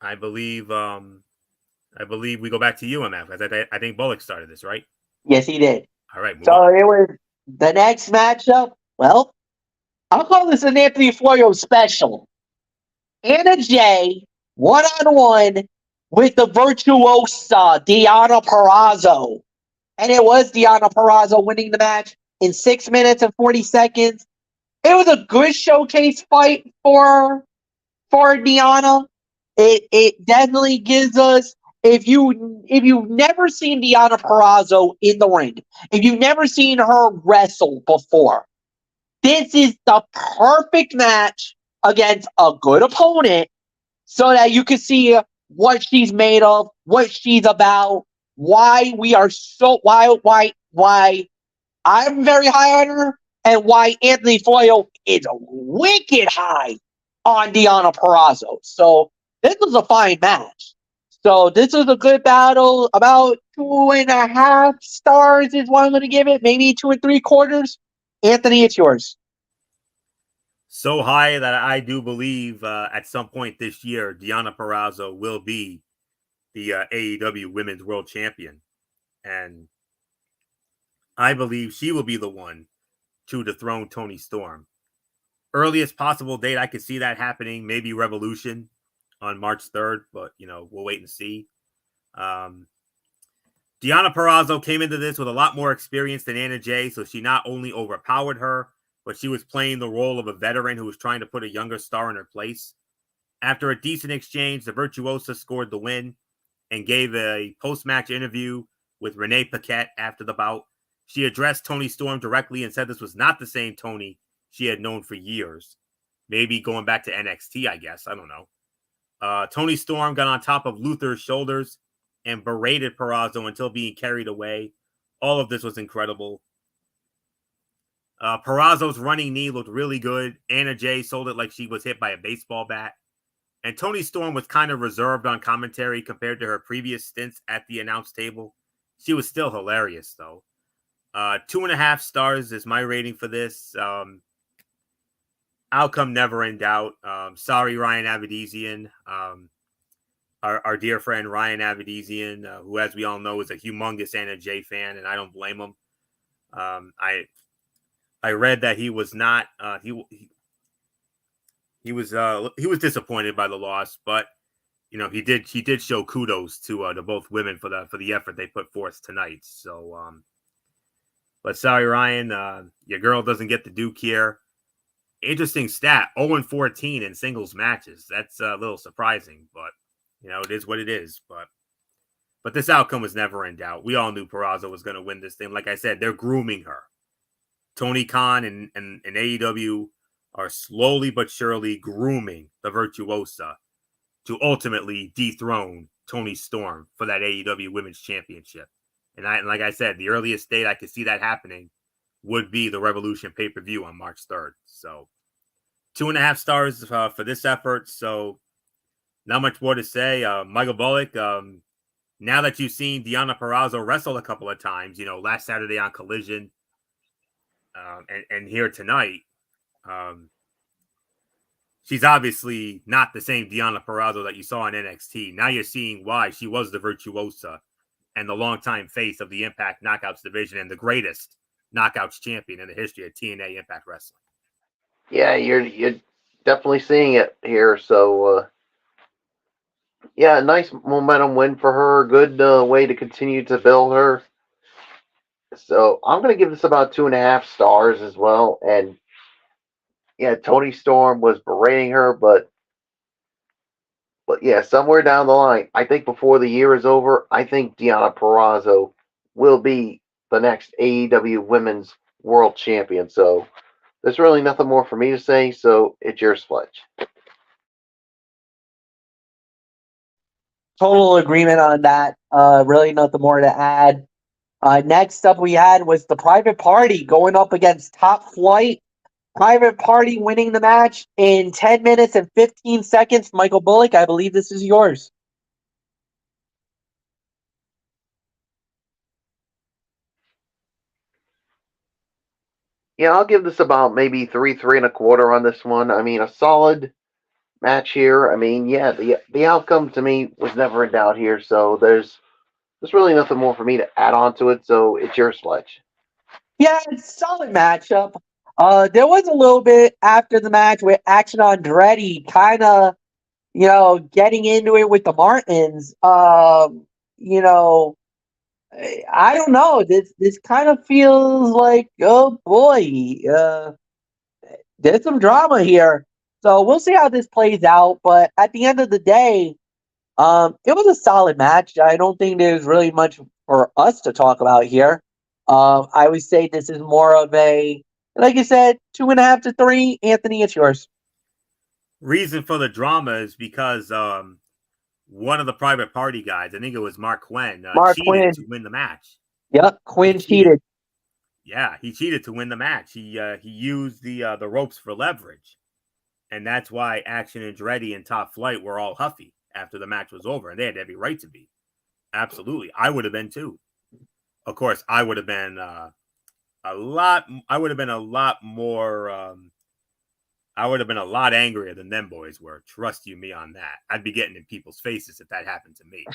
I believe we go back to you, MF. I think Bullock started this, right? Yes, he did. All right, move So on. it was the next matchup. Well, I'll call this an Anthony Florio special. Anna Jay, one-on-one with the virtuosa Deonna Purrazzo. And it was Deonna Purrazzo winning the match in 6 minutes and 40 seconds. It was a good showcase fight for Deonna. It definitely gives us, if you've never seen Deonna Purrazzo in the ring, if you've never seen her wrestle before, this is the perfect match against a good opponent so that you can see what she's made of, what she's about, why I'm very high on her, and why Anthony Florio is wicked high on Deonna Purrazzo. So this was a fine match. So this was a good battle. About 2.5 stars is what I'm going to give it. Maybe 2 3/4. Anthony, it's yours. So high that I do believe at some point this year, Deonna Purrazzo will be the AEW Women's World Champion. And I believe she will be the one to dethrone Toni Storm. Earliest possible date I could see that happening, maybe Revolution on March 3rd, but, we'll wait and see. Deonna Purrazzo came into this with a lot more experience than Anna Jay, so she not only overpowered her, but she was playing the role of a veteran who was trying to put a younger star in her place. After a decent exchange, the Virtuosa scored the win and gave a post-match interview with Renee Paquette after the bout. She addressed Toni Storm directly and said this was not the same Toni she had known for years. Maybe going back to NXT, I guess. I don't know. Toni Storm got on top of Luther's shoulders and berated Purrazzo until being carried away. All of this was incredible. Purrazzo's running knee looked really good. Anna Jay sold it like she was hit by a baseball bat. And Toni Storm was kind of reserved on commentary compared to her previous stints at the announce table. She was still hilarious, though. 2.5 stars is my rating for this. Outcome never in doubt. Sorry, Ryan Avedisian. Our dear friend Ryan Avedisian, who, as we all know, is a humongous Anna Jay fan, and I don't blame him. I read that he was not he was disappointed by the loss, but he did show kudos to both women for the effort they put forth tonight. So but sorry, Ryan, your girl doesn't get the Duke here. Interesting stat: 0-14 in singles matches. That's a little surprising, but it is what it is. But this outcome was never in doubt. We all knew Purrazzo was going to win this thing. Like I said, they're grooming her. Tony Khan and AEW are slowly but surely grooming the Virtuosa to ultimately dethrone Toni Storm for that AEW Women's Championship. And like I said, the earliest date I could see that happening would be the Revolution pay-per-view on March 3rd. So 2.5 stars for this effort. So not much more to say. Michael Bullock, now that you've seen Deonna Purrazzo wrestle a couple of times, last Saturday on Collision, and here tonight, she's obviously not the same Deonna Purrazzo that you saw in NXT. Now you're seeing why she was the Virtuosa and the longtime face of the Impact Knockouts division and the greatest Knockouts champion in the history of TNA Impact Wrestling. Yeah, you're definitely seeing it here. So, yeah, nice momentum win for her. Good way to continue to build her. So I'm going to give this about 2.5 stars as well. And yeah, Toni Storm was berating her, but yeah, somewhere down the line, I think before the year is over, I think Deonna Purrazzo will be the next AEW Women's World Champion. So there's really nothing more for me to say. So it's yours, Fletch. Total agreement on that. Really nothing more to add. Next up we had was the Private Party going up against Top Flight. Private Party winning the match in 10 minutes and 15 seconds. Michael Bullock, I believe this is yours. Yeah, I'll give this about maybe 3.25 on this one. I mean, a solid match here. I mean, yeah, the outcome to me was never in doubt here. So there's really nothing more for me to add on to it. So it's your sledge. Yeah, it's a solid matchup. There was a little bit after the match with Action Andretti kind of, getting into it with the Martins. You know, I don't know. This kind of feels like, oh boy, there's some drama here. So we'll see how this plays out. But at the end of the day, it was a solid match. I don't think there's really much for us to talk about here. I would say this is more of a, like you said, 2.5 to 3. Anthony, it's yours. Reason for the drama is because one of the private party guys, I think it was Mark Quinn, Mark cheated Quinn. to win the match. Yep, Quinn cheated. Yeah, he cheated to win the match. He used the ropes for leverage, and that's why Action Andretti and Top Flight were all huffy after the match was over, and they had every right to be. Absolutely, I would have been too. Of course, I would have been a lot. I would have been a lot more. I would have been a lot angrier than them boys were. Trust you me on that. I'd be getting in people's faces if that happened to me.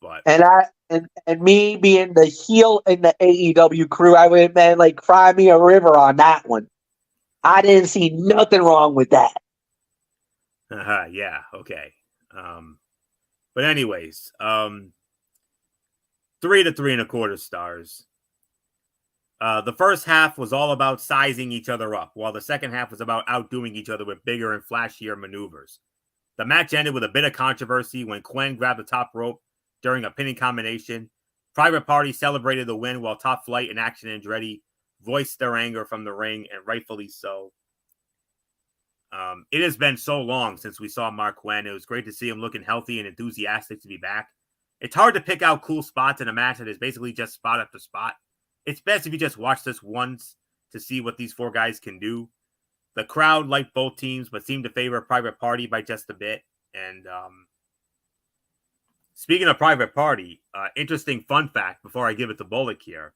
But And me being the heel in the AEW crew, I would have been like, cry me a river on that one. I didn't see nothing wrong with that. yeah, okay. But anyways, 3 to 3.25 stars. The first half was all about sizing each other up, while the second half was about outdoing each other with bigger and flashier maneuvers. The match ended with a bit of controversy when Quinn grabbed the top rope during a pinning combination. Private Party celebrated the win while Top Flight and Action Andretti voiced their anger from the ring, and rightfully so. It has been so long since we saw Mark Quinn. It was great to see him looking healthy and enthusiastic to be back. It's hard to pick out cool spots in a match that is basically just spot after spot. It's best if you just watch this once to see what these four guys can do. The crowd liked both teams, but seemed to favor Private Party by just a bit. And speaking of Private Party, interesting fun fact before I give it to Bullock here.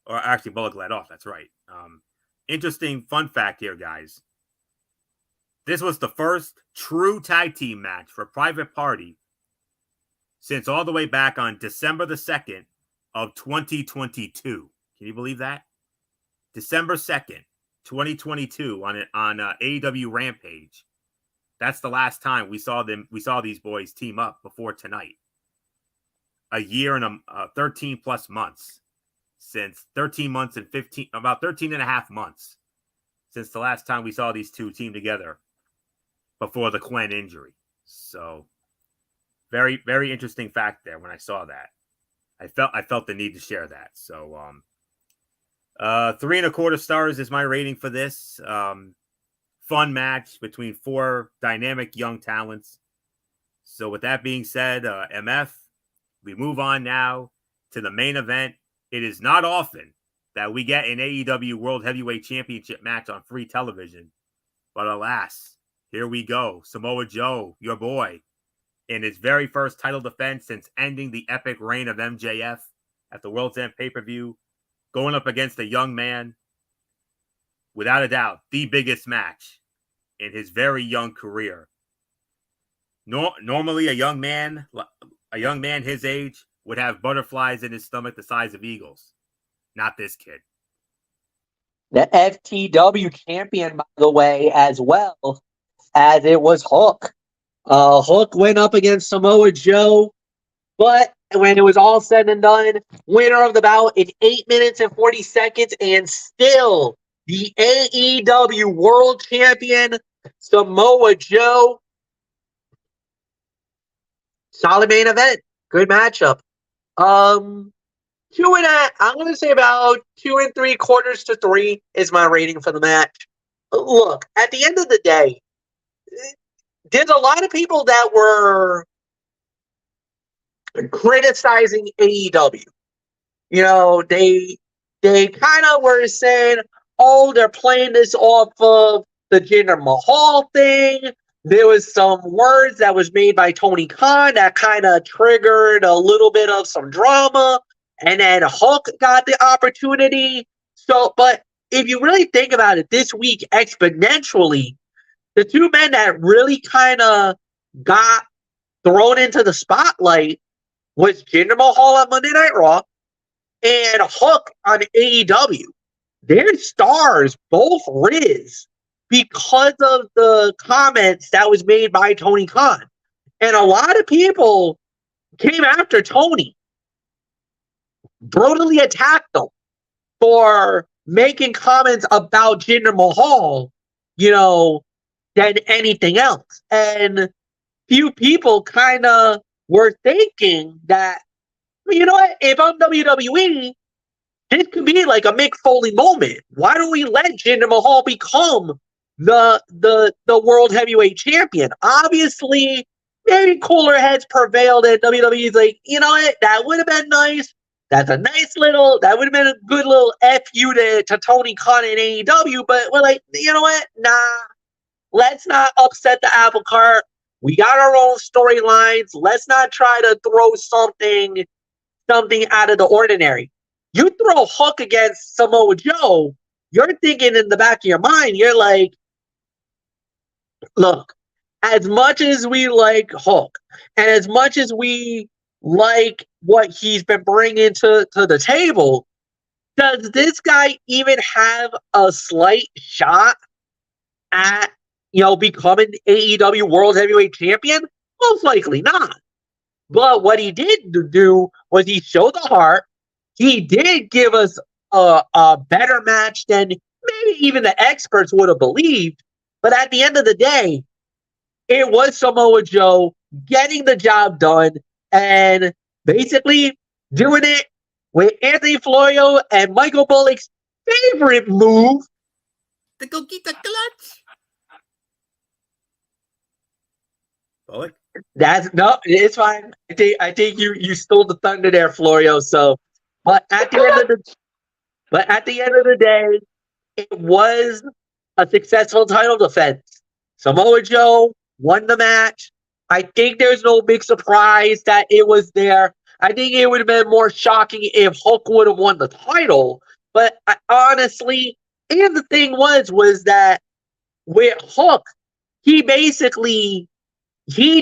Or actually, Bullock led off, that's right. Interesting fun fact here, guys. This was the first true tag team match for Private Party since all the way back on December the 2nd of 2022. Can you believe that? December 2nd, 2022 on AEW Rampage. That's the last time we saw these boys team up before tonight. A year and 13 plus months since 13 months and 15, about 13 and a half months since the last time we saw these two team together before the Quinn injury. So very, very interesting fact there when I saw that. I felt the need to share that. So 3.25 stars is my rating for this. Fun match between four dynamic young talents. So with that being said, MF, we move on now to the main event. It is not often that we get an AEW World Heavyweight Championship match on free television. But alas, here we go. Samoa Joe, your boy, in his very first title defense since ending the epic reign of MJF at the World's End pay-per-view, going up against a young man, without a doubt, the biggest match in his very young career. Normally, a young man his age would have butterflies in his stomach the size of eagles. Not this kid. The FTW champion, by the way, as well, as it was Hook. Hook went up against Samoa Joe, but when it was all said and done, winner of the bout in 8 minutes and 40 seconds, and still the AEW World Champion, Samoa Joe. Solid main event. Good matchup. I'm going to say about 2.75 to 3 is my rating for the match. Look, at the end of the day, there's a lot of people that were criticizing AEW. You know, they kind of were saying, oh, they're playing this off of the Jinder Mahal thing. There was some words that was made by Tony Khan that kind of triggered a little bit of some drama. And then Hulk got the opportunity. So, but if you really think about it, this week exponentially, the two men that really kind of got thrown into the spotlight was Jinder Mahal on Monday Night Raw and Hook on AEW. They're stars, both Riz, because of the comments that was made by Tony Khan. And a lot of people came after Tony, brutally attacked him for making comments about Jinder Mahal, than anything else. And few people kind of were thinking that, you know what, if I'm WWE, this could be like a Mick Foley moment. Why don't we let Jinder Mahal become the world heavyweight champion? Obviously, maybe cooler heads prevailed, and WWE's like, you know what, that would have been nice. That would have been a good little FU to Tony Khan and AEW, but we're like, you know what, nah, let's not upset the apple cart. We got our own storylines. Let's not try to throw something out of the ordinary. You throw Hook against Samoa Joe, you're thinking in the back of your mind, you're like, look, as much as we like Hook, and as much as we like what he's been bringing to the table, does this guy even have a slight shot at, becoming AEW World Heavyweight Champion? Most likely not. But what he did do was he showed the heart. He did give us a better match than maybe even the experts would have believed. But at the end of the day, it was Samoa Joe getting the job done and basically doing it with Anthony Florio and Michael Bullock's favorite move, the Coquita Clutch. Bullock? It's fine. I think you stole the thunder there, Florio. So, but at the end of the day, it was a successful title defense. Samoa Joe won the match. I think there's no big surprise that it was there. I think it would have been more shocking if Hulk would have won the title. But honestly, and the thing was that with Hulk, he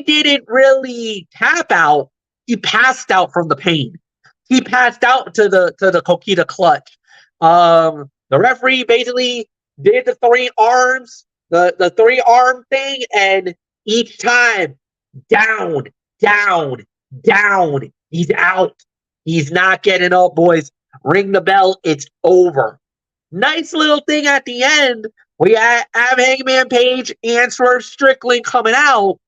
didn't really tap out. He passed out from the pain. He passed out to the Coquita Clutch. The referee basically did the three arms, the 3-arm thing, and each time, down, down, down. He's out. He's not getting up, boys. Ring the bell. It's over. Nice little thing at the end. We have Hangman Page and Swerve Strickland coming out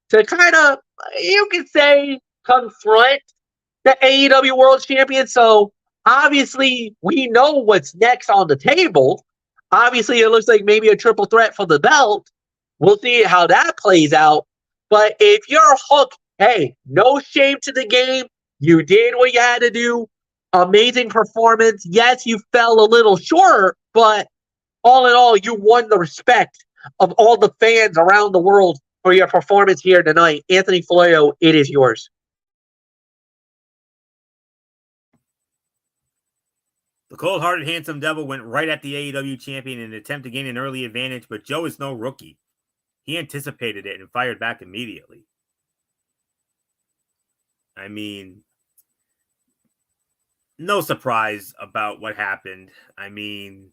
to kind of, you could say, confront the AEW World Champion. So obviously, we know what's next on the table. Obviously, it looks like maybe a triple threat for the belt. We'll see how that plays out. But if you're Hook, hey, no shame to the game. You did what you had to do. Amazing performance. Yes, you fell a little short, but all in all, you won the respect of all the fans around the world for your performance here tonight. Anthony Florio, it is yours. The cold-hearted handsome devil went right at the AEW champion in an attempt to gain an early advantage, but Joe is no rookie. He anticipated it and fired back immediately. I mean, no surprise about what happened. I mean,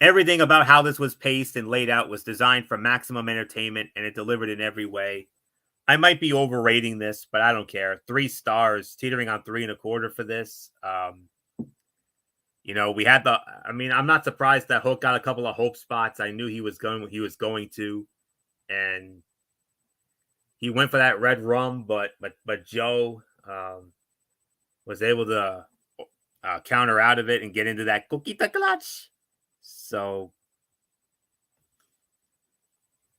everything about how this was paced and laid out was designed for maximum entertainment, and it delivered in every way. I might be overrating this, but I don't care. 3 stars, teetering on 3.25 for this. We had I'm not surprised that Hook got a couple of hope spots. I knew he was going to, and he went for that red rum, but Joe was able to counter out of it and get into that Coquita Clutch. So,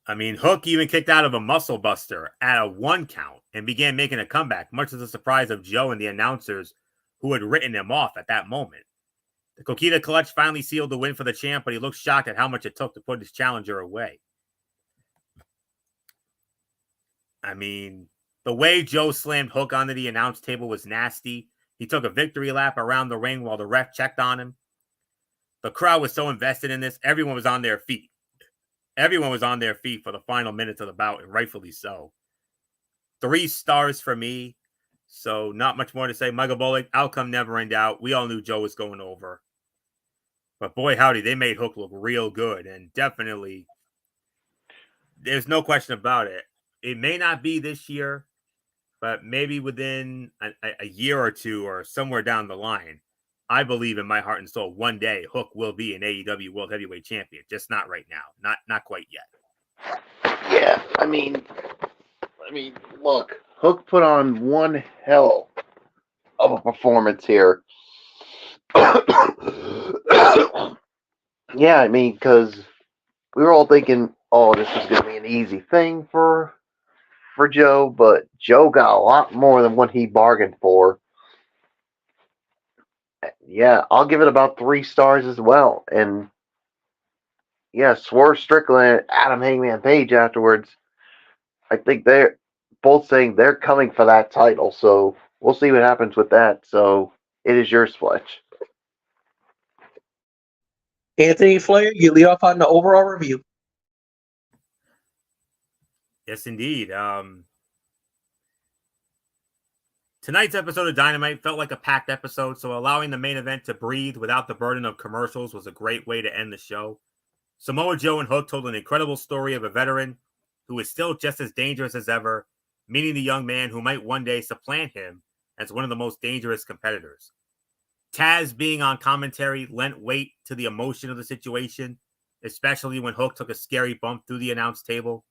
Hook even kicked out of a muscle buster at a 1 count and began making a comeback, much to the surprise of Joe and the announcers who had written him off at that moment. The Coquita Clutch finally sealed the win for the champ, but he looked shocked at how much it took to put his challenger away. The way Joe slammed Hook onto the announce table was nasty. He took a victory lap around the ring while the ref checked on him. The crowd was so invested in this. Everyone was on their feet. Everyone was on their feet for the final minutes of the bout, and rightfully so. 3 stars for me. So not much more to say. Michael Bullock, outcome never in doubt. We all knew Joe was going over. But boy, howdy, they made Hook look real good. And definitely, there's no question about it. It may not be this year, but maybe within a year or two or somewhere down the line, I believe in my heart and soul, one day Hook will be an AEW World Heavyweight Champion. Just not right now. Not quite yet. Yeah, I mean, look, Hook put on one hell of a performance here. Yeah, I mean, because we were all thinking, oh, this was going to be an easy thing for Joe, but Joe got a lot more than what he bargained for. Yeah, I'll give it about 3 stars as well. And yeah, Swerve Strickland, Adam Hangman Page afterwards, I think they're both saying they're coming for that title. So we'll see what happens with that. So it is yours, Fletch. Anthony Flair, you lead off on the overall review. Yes, indeed. Tonight's episode of Dynamite felt like a packed episode, so allowing the main event to breathe without the burden of commercials was a great way to end the show. Samoa Joe and Hook told an incredible story of a veteran who is still just as dangerous as ever, meeting the young man who might one day supplant him as one of the most dangerous competitors. Taz being on commentary lent weight to the emotion of the situation, especially when Hook took a scary bump through the announce table.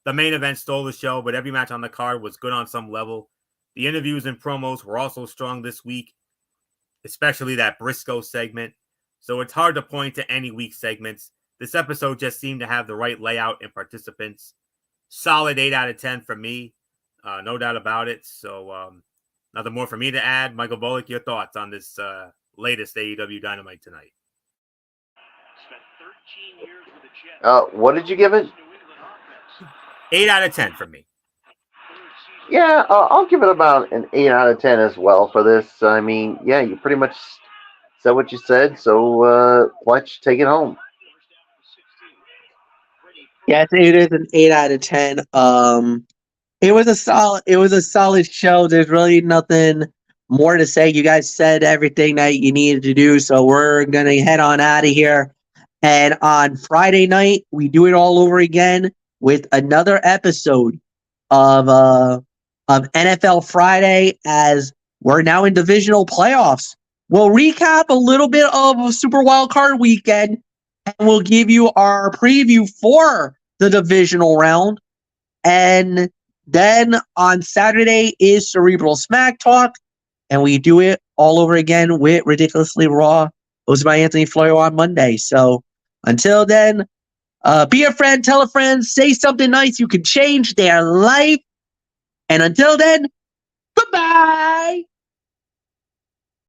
The main event stole the show, but every match on the card was good on some level. The interviews and promos were also strong this week, especially that Briscoe segment. So it's hard to point to any weak segments. This episode just seemed to have the right layout and participants. Solid 8 out of 10 for me. No doubt about it. So nothing more for me to add. Michael Bullock, your thoughts on this latest AEW Dynamite tonight? What did you give it? 8 out of 10 for me. Yeah, I'll give it about an 8 out of 10 as well for this. I mean, yeah, you pretty much said what you said, so Fletch, take it home. Yes, it is an 8 out of 10. It was a solid show. There's really nothing more to say. You guys said everything that you needed to do, so we're gonna head on out of here. And on Friday night, we do it all over again with another episode of NFL Friday, as we're now in divisional playoffs. We'll recap a little bit of Super Wildcard Weekend, and we'll give you our preview for the divisional round. And then on Saturday is Cerebral Smack Talk, and we do it all over again with Ridiculously Raw, hosted by Anthony Florio on Monday. So until then, be a friend, tell a friend, say something nice. You can change their life. And until then, goodbye.